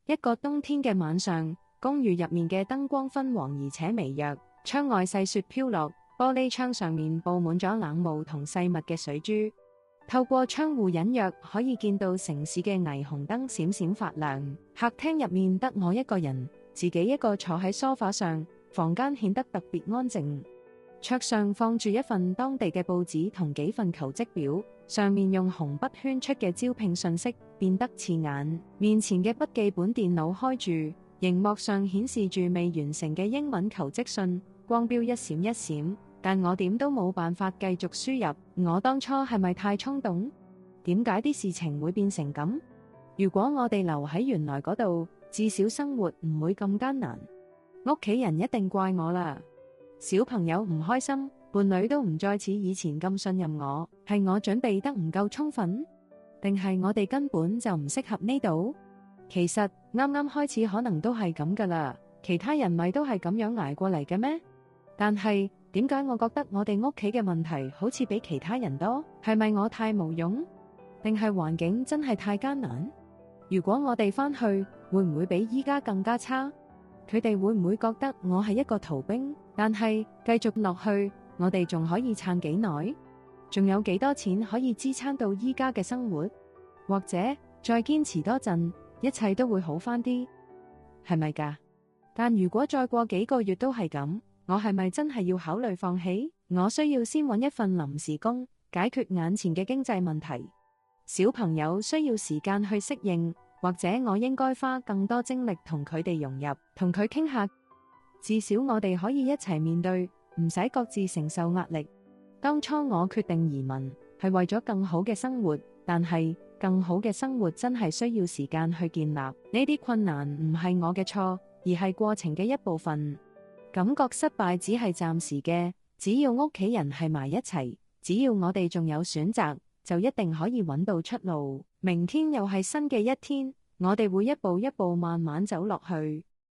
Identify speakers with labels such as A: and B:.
A: 一個冬天嘅晚上，公寓入面嘅燈光昏黃而且微弱，窗外細雪飄落，玻璃窗上面布滿咗冷霧同細密嘅水珠。透過窗戶隱約可以見到城市嘅霓虹燈閃閃發亮。客廳入面得我一個人，自己一個坐喺梳化上，房間顯得特別安靜。桌上放住一份當地嘅報紙同幾份求職表，上面用紅筆圈出嘅招聘信息變得刺眼。面前嘅筆記本電腦開住，熒幕上顯示住未完成嘅英文求職信，光標一閃一閃，但我點都冇辦法繼續輸入。我當初係咪太衝動？點解啲事情會變成咁？如果我哋留喺原來嗰度，至少生活唔會咁艱難。屋企人一定怪我啦。小朋友唔開心，伴侶都唔再似以前咁信任我，係我準備得唔夠充分？定係我哋根本就唔適合呢度？其實啱啱開始可能都係咁噶啦，其他人咪都係咁樣捱過嚟嘅咩？但係點解我覺得我哋屋企嘅問題好似比其他人多？係咪我太無用？定係環境真係太艱難？如果我哋返去，會唔會比依家更加差？佢哋會唔會覺得我係一個逃兵？但係繼續落去，我哋仲可以撐幾耐？仲有幾多錢可以支撐到依家嘅生活？或者再堅持多陣，一切都會好返啲，係咪㗎？但如果再過幾個月都係咁，我係咪真係要考慮放棄？我需要先揾一份臨時工，解決眼前嘅經濟問題。小朋友需要時間去適應，或者我應該花更多精力同佢哋融入，同佢傾下。至少我哋可以一齊面對，唔使各自承受壓力。當初我決定移民，係為咗更好嘅生活，但係更好嘅生活真係需要時間去建立。呢啲困難唔係我嘅錯，而係過程嘅一部分。感覺失敗只係暫時嘅，只要屋企人係埋一齊，只要我哋仲有選擇，就一定可以揾到出路。明天又係新嘅一天，我哋會一步一步慢慢走落去。